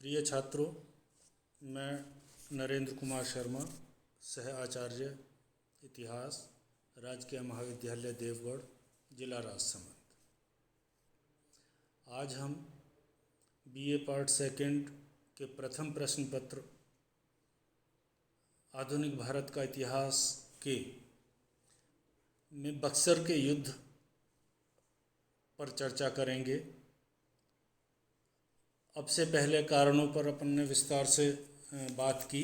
प्रिय छात्रों, मैं नरेंद्र कुमार शर्मा, सह आचार्य इतिहास, राजकीय महाविद्यालय देवगढ़, जिला राजसमंद। आज हम बीए पार्ट सेकंड के प्रथम प्रश्न पत्र आधुनिक भारत का इतिहास के में बक्सर के युद्ध पर चर्चा करेंगे। अब से पहले कारणों पर अपन ने विस्तार से बात की।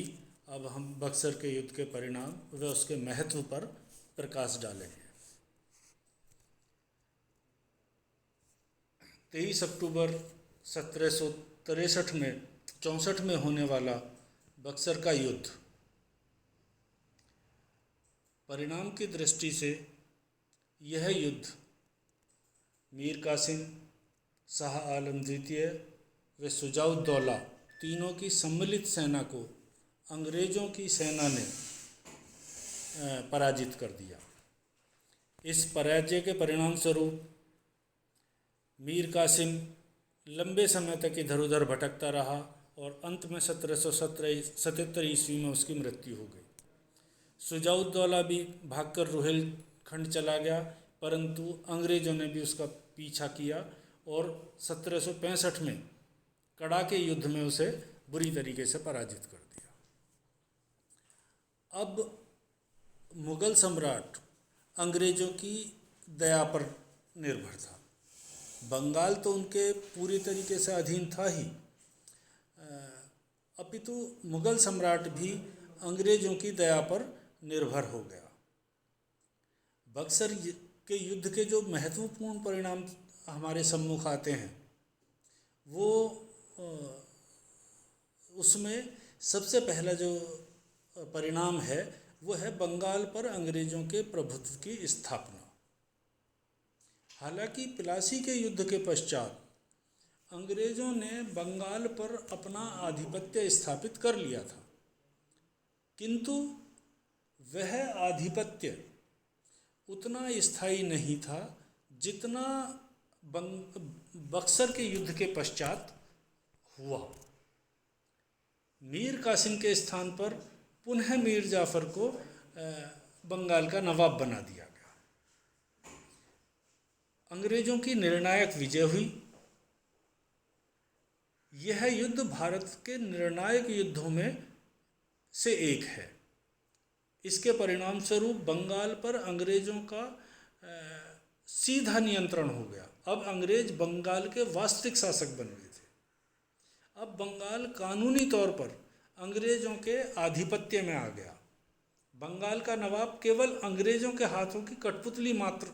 अब हम बक्सर के युद्ध के परिणाम व उसके महत्व पर प्रकाश डालेंगे। 23 अक्टूबर 1763 में 64 में होने वाला बक्सर का युद्ध परिणाम की दृष्टि से यह युद्ध मीर कासिम, शाह आलम द्वितीय व शुजाउद्दौला तीनों की सम्मिलित सेना को अंग्रेज़ों की सेना ने पराजित कर दिया। इस पराजय के परिणाम स्वरूप मीर कासिम लंबे समय तक इधर उधर भटकता रहा और अंत में 1777 ईस्वी में उसकी मृत्यु हो गई। शुजाउद्दौला भी भागकर रोहिलखंड चला गया, परंतु अंग्रेज़ों ने भी उसका पीछा किया और 1765 में कड़ाके युद्ध में उसे बुरी तरीके से पराजित कर दिया। अब मुग़ल सम्राट अंग्रेज़ों की दया पर निर्भर था। बंगाल तो उनके पूरी तरीके से अधीन था ही, अपितु मुग़ल सम्राट भी अंग्रेज़ों की दया पर निर्भर हो गया। बक्सर के युद्ध के जो महत्वपूर्ण परिणाम हमारे सम्मुख आते हैं, वो उसमें सबसे पहला जो परिणाम है वो है बंगाल पर अंग्रेज़ों के प्रभुत्व की स्थापना। हालांकि प्लासी के युद्ध के पश्चात अंग्रेज़ों ने बंगाल पर अपना आधिपत्य स्थापित कर लिया था, किंतु वह आधिपत्य उतना स्थायी नहीं था जितना बक्सर के युद्ध के पश्चात हुआ। मीर कासिम के स्थान पर पुनः मीर जाफ़र को बंगाल का नवाब बना दिया गया। अंग्रेज़ों की निर्णायक विजय हुई। यह युद्ध भारत के निर्णायक युद्धों में से एक है। इसके परिणाम स्वरूप बंगाल पर अंग्रेज़ों का सीधा नियंत्रण हो गया। अब अंग्रेज़ बंगाल के वास्तविक शासक बन गए थे। अब बंगाल कानूनी तौर पर अंग्रेज़ों के आधिपत्य में आ गया। बंगाल का नवाब केवल अंग्रेज़ों के हाथों की कठपुतली मात्र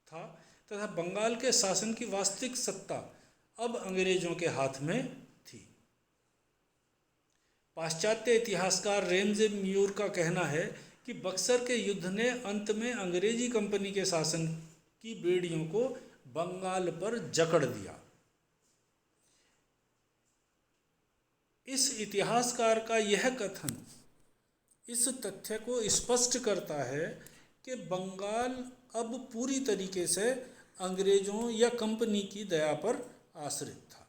था तथा बंगाल के शासन की वास्तविक सत्ता अब अंग्रेज़ों के हाथ में थी। पाश्चात्य इतिहासकार रेमजे म्यूर का कहना है कि बक्सर के युद्ध ने अंत में अंग्रेजी कंपनी के शासन की बेड़ियों को बंगाल पर जकड़ दिया। इस इतिहासकार का यह कथन इस तथ्य को स्पष्ट करता है कि बंगाल अब पूरी तरीके से अंग्रेज़ों या कंपनी की दया पर आश्रित था।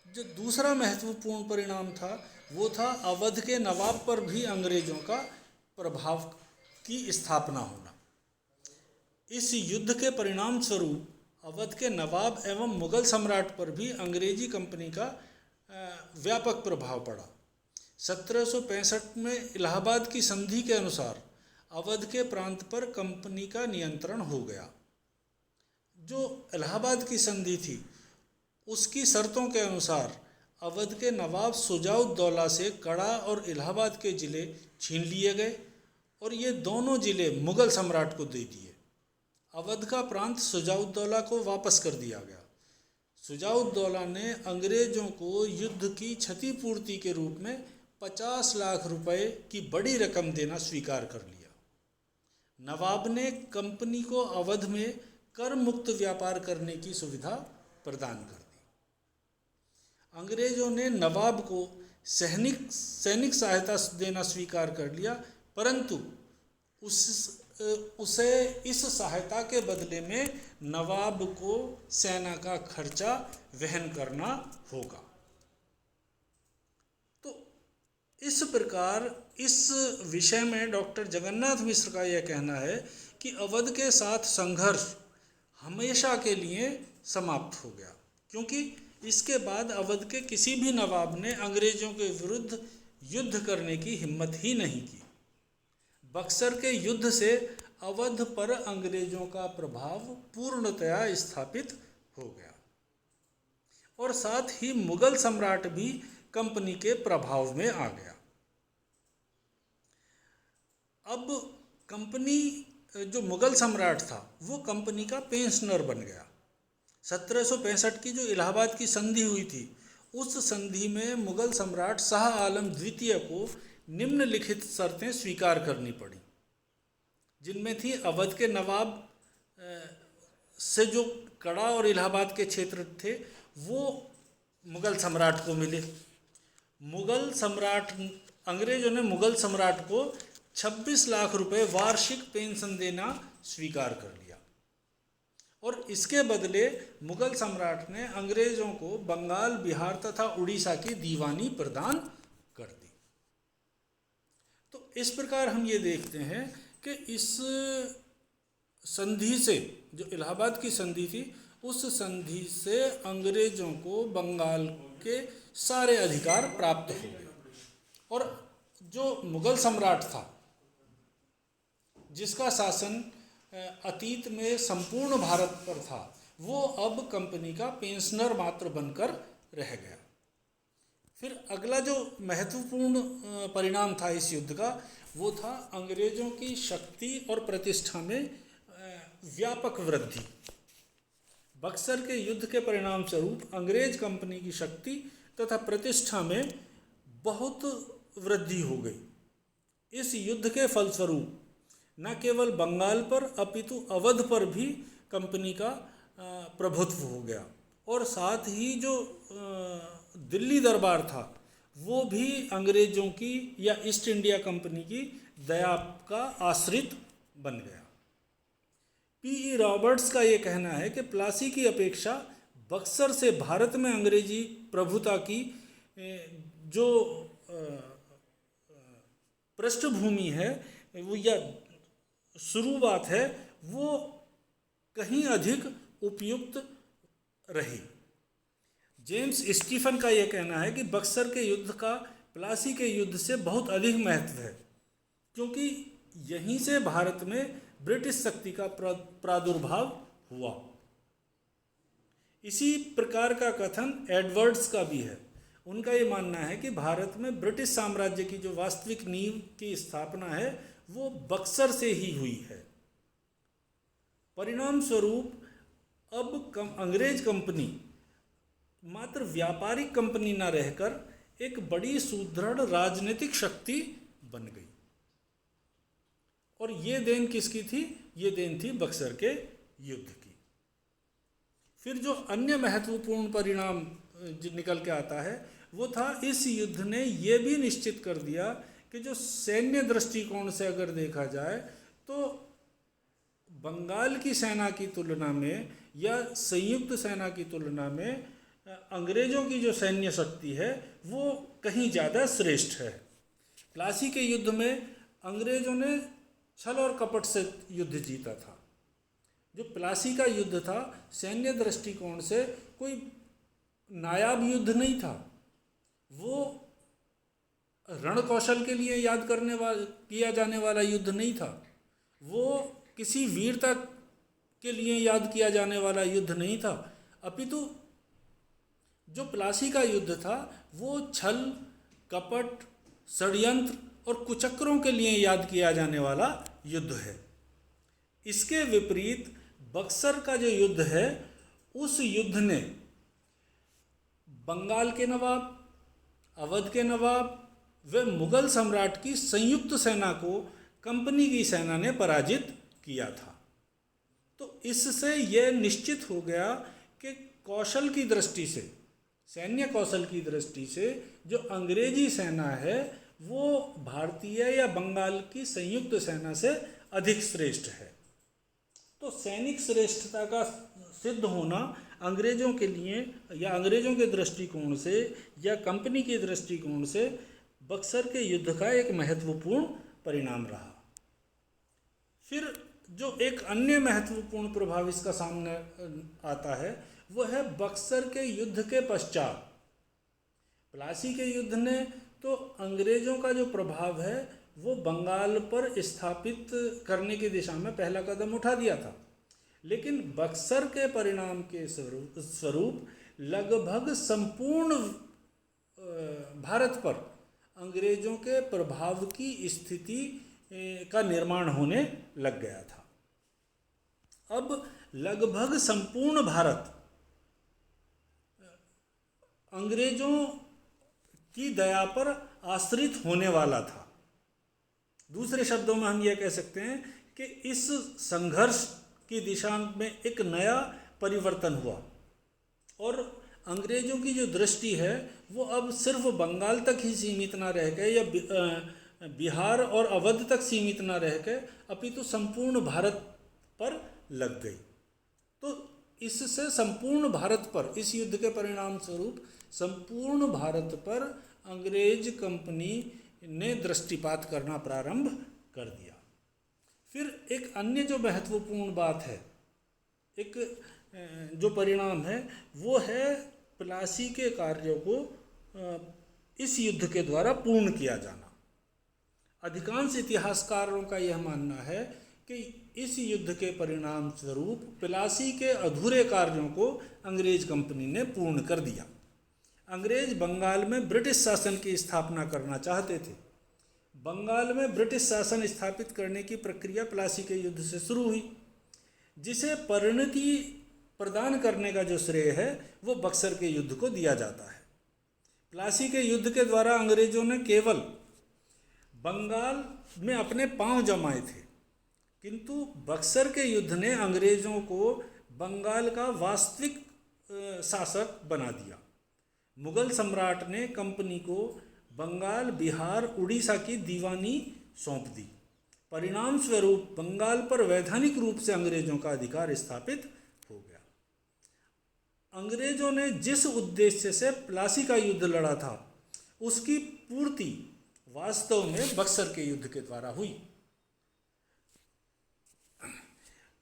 जो दूसरा महत्वपूर्ण परिणाम था वो था अवध के नवाब पर भी अंग्रेज़ों का प्रभाव की स्थापना होना। इस युद्ध के परिणाम स्वरूप अवध के नवाब एवं मुग़ल सम्राट पर भी अंग्रेजी कंपनी का व्यापक प्रभाव पड़ा। 1765 में इलाहाबाद की संधि के अनुसार अवध के प्रांत पर कंपनी का नियंत्रण हो गया। जो इलाहाबाद की संधि थी उसकी शर्तों के अनुसार अवध के नवाब शुजाउद्दौला से कड़ा और इलाहाबाद के ज़िले छीन लिए गए और ये दोनों ज़िले मुग़ल सम्राट को दे दिए। अवध का प्रांत शुजाउद्दौला को वापस कर दिया गया। शुजाउद्दौला ने अंग्रेज़ों को युद्ध की क्षतिपूर्ति के रूप में 50 लाख रुपए की बड़ी रकम देना स्वीकार कर लिया। नवाब ने कंपनी को अवध में कर मुक्त व्यापार करने की सुविधा प्रदान कर दी। अंग्रेज़ों ने नवाब को सैनिक सहायता देना स्वीकार कर लिया, परंतु उस उसे इस सहायता के बदले में नवाब को सेना का खर्चा वहन करना होगा। तो इस प्रकार इस विषय में डॉक्टर जगन्नाथ मिश्र का यह कहना है कि अवध के साथ संघर्ष हमेशा के लिए समाप्त हो गया, क्योंकि इसके बाद अवध के किसी भी नवाब ने अंग्रेजों के विरुद्ध युद्ध करने की हिम्मत ही नहीं की। बक्सर के युद्ध से अवध पर अंग्रेजों का प्रभाव पूर्णतया स्थापित हो गया और साथ ही मुगल सम्राट भी कंपनी के प्रभाव में आ गया। अब कंपनी जो मुगल सम्राट था वो कंपनी का पेंशनर बन गया। 1765 की जो इलाहाबाद की संधि हुई थी, उस संधि में मुगल सम्राट शाह आलम द्वितीय को निम्नलिखित शर्तें स्वीकार करनी पड़ी, जिनमें थी अवध के नवाब से जो कड़ा और इलाहाबाद के क्षेत्र थे वो मुगल सम्राट को मिले। अंग्रेजों ने मुगल सम्राट को 26 लाख रुपए वार्षिक पेंशन देना स्वीकार कर लिया और इसके बदले मुगल सम्राट ने अंग्रेजों को बंगाल, बिहार तथा उड़ीसा की दीवानी प्रदान कर दी। तो इस प्रकार हम ये देखते हैं कि इस संधि से, जो इलाहाबाद की संधि थी, उस संधि से अंग्रेजों को बंगाल के सारे अधिकार प्राप्त हो गए और जो मुगल सम्राट था, जिसका शासन अतीत में संपूर्ण भारत पर था, वो अब कंपनी का पेंशनर मात्र बनकर रह गया। फिर अगला जो महत्वपूर्ण परिणाम था इस युद्ध का, वो था अंग्रेजों की शक्ति और प्रतिष्ठा में व्यापक वृद्धि। बक्सर के युद्ध के परिणाम स्वरूप अंग्रेज कंपनी की शक्ति तथा प्रतिष्ठा में बहुत वृद्धि हो गई। इस युद्ध के फलस्वरूप न केवल बंगाल पर अपितु अवध पर भी कंपनी का प्रभुत्व हो गया और साथ ही जो दिल्ली दरबार था वो भी अंग्रेजों की या ईस्ट इंडिया कंपनी की दया का आश्रित बन गया। पी.ई. रॉबर्ट्स का ये कहना है कि प्लासी की अपेक्षा बक्सर से भारत में अंग्रेजी प्रभुता की जो पृष्ठभूमि है वो या शुरुआत है वो कहीं अधिक उपयुक्त रही। जेम्स स्टीफन का यह कहना है कि बक्सर के युद्ध का प्लासी के युद्ध से बहुत अधिक महत्व है, क्योंकि यहीं से भारत में ब्रिटिश शक्ति का प्रादुर्भाव हुआ। इसी प्रकार का कथन एडवर्ड्स का भी है। उनका ये मानना है कि भारत में ब्रिटिश साम्राज्य की जो वास्तविक नींव की स्थापना है वो बक्सर से ही हुई है। परिणाम स्वरूप अब अंग्रेज कंपनी मात्र व्यापारिक कंपनी न रहकर एक बड़ी सुदृढ़ राजनीतिक शक्ति बन गई। और ये देन किसकी थी? ये देन थी बक्सर के युद्ध की। फिर जो अन्य महत्वपूर्ण परिणाम निकल के आता है वो था, इस युद्ध ने ये भी निश्चित कर दिया कि जो सैन्य दृष्टिकोण से अगर देखा जाए तो बंगाल की सेना की तुलना में या संयुक्त सेना की तुलना में अंग्रेजों की जो सैन्य शक्ति है वो कहीं ज़्यादा श्रेष्ठ है। प्लासी के युद्ध में अंग्रेजों ने छल और कपट से युद्ध जीता था। जो प्लासी का युद्ध था सैन्य दृष्टिकोण से कोई नायाब युद्ध नहीं था, वो रण कौशल के लिए किया जाने वाला युद्ध नहीं था, वो किसी वीरता के लिए याद किया जाने वाला युद्ध नहीं था, अपितु जो प्लासी का युद्ध था वो छल, कपट, षड्यंत्र और कुचक्रों के लिए याद किया जाने वाला युद्ध है। इसके विपरीत बक्सर का जो युद्ध है उस युद्ध ने बंगाल के नवाब, अवध के नवाब व मुगल सम्राट की संयुक्त सेना को कंपनी की सेना ने पराजित किया था। तो इससे यह निश्चित हो गया कि कौशल की दृष्टि से, सैन्य कौशल की दृष्टि से जो अंग्रेजी सेना है वो भारतीय या बंगाल की संयुक्त सेना से अधिक श्रेष्ठ है। तो सैनिक श्रेष्ठता का सिद्ध होना अंग्रेजों के लिए या अंग्रेजों के दृष्टिकोण से या कंपनी के दृष्टिकोण से बक्सर के युद्ध का एक महत्वपूर्ण परिणाम रहा। फिर जो एक अन्य महत्वपूर्ण प्रभाव इसका सामने आता है वो है बक्सर के युद्ध के पश्चात। प्लासी के युद्ध ने तो अंग्रेजों का जो प्रभाव है वो बंगाल पर स्थापित करने की दिशा में पहला कदम उठा दिया था, लेकिन बक्सर के परिणाम के स्वरूप लगभग संपूर्ण भारत पर अंग्रेजों के प्रभाव की स्थिति का निर्माण होने लग गया था। अब लगभग संपूर्ण भारत अंग्रेजों की दया पर आश्रित होने वाला था। दूसरे शब्दों में हम यह कह सकते हैं कि इस संघर्ष की दिशा में एक नया परिवर्तन हुआ और अंग्रेजों की जो दृष्टि है वो अब सिर्फ बंगाल तक ही सीमित ना रह गए या बिहार और अवध तक सीमित ना रह गए, अपितु संपूर्ण भारत पर लग गई। तो इससे संपूर्ण भारत पर, इस युद्ध के परिणाम स्वरूप संपूर्ण भारत पर अंग्रेज कंपनी ने दृष्टिपात करना प्रारंभ कर दिया। फिर एक अन्य जो महत्वपूर्ण बात है, एक जो परिणाम है वो है प्लासी के कार्यों को इस युद्ध के द्वारा पूर्ण किया जाना। अधिकांश इतिहासकारों का यह मानना है कि इस युद्ध के परिणाम स्वरूप प्लासी के अधूरे कार्यों को अंग्रेज कंपनी ने पूर्ण कर दिया। अंग्रेज बंगाल में ब्रिटिश शासन की स्थापना करना चाहते थे। बंगाल में ब्रिटिश शासन स्थापित करने की प्रक्रिया प्लासी के युद्ध से शुरू हुई, जिसे परिणति प्रदान करने का जो श्रेय है वो बक्सर के युद्ध को दिया जाता है। प्लासी के युद्ध के द्वारा अंग्रेजों ने केवल बंगाल में अपने पांव जमाए थे, किंतु बक्सर के युद्ध ने अंग्रेजों को बंगाल का वास्तविक शासक बना दिया। मुगल सम्राट ने कंपनी को बंगाल, बिहार, उड़ीसा की दीवानी सौंप दी। परिणाम स्वरूप बंगाल पर वैधानिक रूप से अंग्रेजों का अधिकार स्थापित हो गया। अंग्रेजों ने जिस उद्देश्य से प्लासी का युद्ध लड़ा था उसकी पूर्ति वास्तव में बक्सर के युद्ध के द्वारा हुई।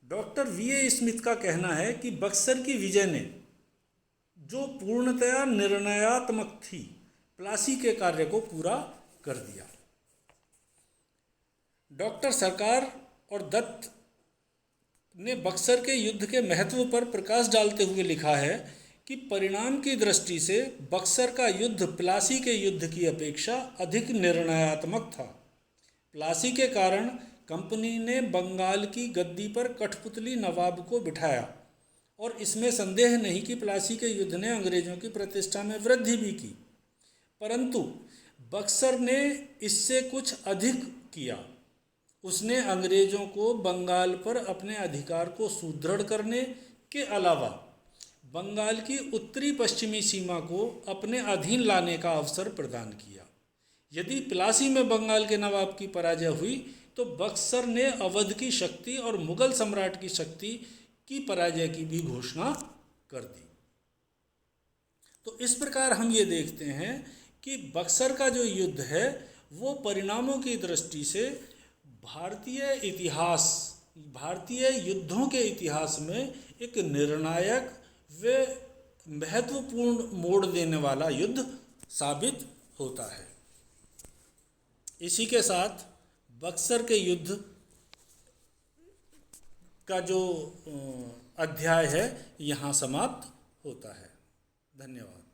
डॉक्टर वीए स्मिथ का कहना है कि बक्सर की विजय ने, जो पूर्णतया निर्णयात्मक थी, प्लासी के कार्य को पूरा कर दिया। डॉक्टर सरकार और दत्त ने बक्सर के युद्ध के महत्व पर प्रकाश डालते हुए लिखा है कि परिणाम की दृष्टि से बक्सर का युद्ध प्लासी के युद्ध की अपेक्षा अधिक निर्णयात्मक था। प्लासी के कारण कंपनी ने बंगाल की गद्दी पर कठपुतली नवाब को बिठाया और इसमें संदेह नहीं कि प्लासी के युद्ध ने अंग्रेजों की प्रतिष्ठा में वृद्धि भी की, परंतु बक्सर ने इससे कुछ अधिक किया। उसने अंग्रेजों को बंगाल पर अपने अधिकार को सुदृढ़ करने के अलावा बंगाल की उत्तरी पश्चिमी सीमा को अपने अधीन लाने का अवसर प्रदान किया। यदि प्लासी में बंगाल के नवाब की पराजय हुई तो बक्सर ने अवध की शक्ति और मुगल सम्राट की शक्ति की पराजय की भी घोषणा कर दी। तो इस प्रकार हम ये देखते हैं कि बक्सर का जो युद्ध है वो परिणामों की दृष्टि से भारतीय इतिहास, भारतीय युद्धों के इतिहास में एक निर्णायक व महत्वपूर्ण मोड़ देने वाला युद्ध साबित होता है। इसी के साथ बक्सर के युद्ध का जो अध्याय है यहाँ समाप्त होता है। धन्यवाद।